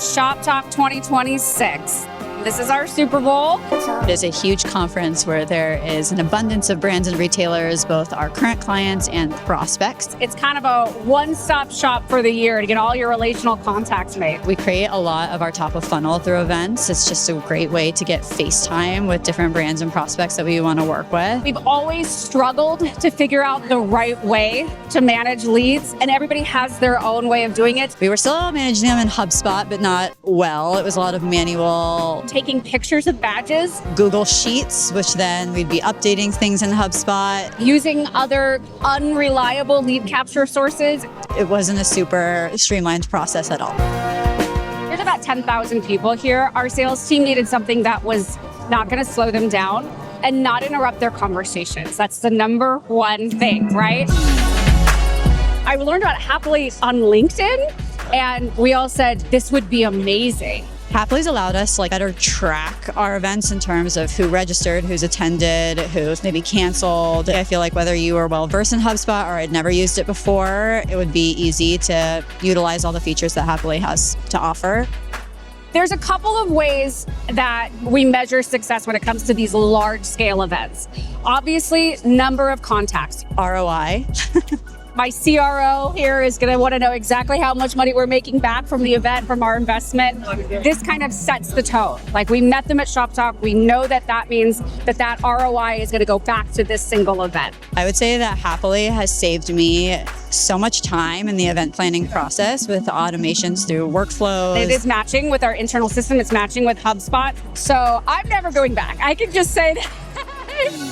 ShopTalk 2026. This is our Super Bowl. It is a huge conference where there is an abundance of brands and retailers, both our current clients and prospects. It's kind of a one-stop shop for the year to get all your relational contacts made. We create a lot of our top of funnel through events. It's just a great way to get face time with different brands and prospects that we want to work with. We've always struggled to figure out the right way to manage leads, and everybody has their own way of doing it. We were still managing them in HubSpot, but not well. It was a lot of manual. Taking pictures of badges, Google Sheets, which then we'd be updating things in HubSpot. using other unreliable lead capture sources. It wasn't a super streamlined process at all. There's about 10,000 people here. Our sales team needed something that was not going to slow them down and not interrupt their conversations. That's the number one thing, right? I learned about Hapily on LinkedIn, and we all said this would be amazing. Hapily's allowed us to better track our events in terms of who registered, who's attended, who's maybe canceled. I feel like whether you are well versed in HubSpot or had never used it before, it would be easy to utilize all the features that Hapily has to offer. There's a couple of ways that we measure success when it comes to these large scale events. Obviously, number of contacts. ROI. My CRO here is going to want to know exactly how much money we're making back from the event, from our investment. This kind of sets the tone. We met them at ShopTalk. We know that means that ROI is going to go back to this single event. I would say that Hapily has saved me so much time in the event planning process with automations through workflows. It is matching with our internal system. It's matching with HubSpot. So I'm never going back. I can just say that.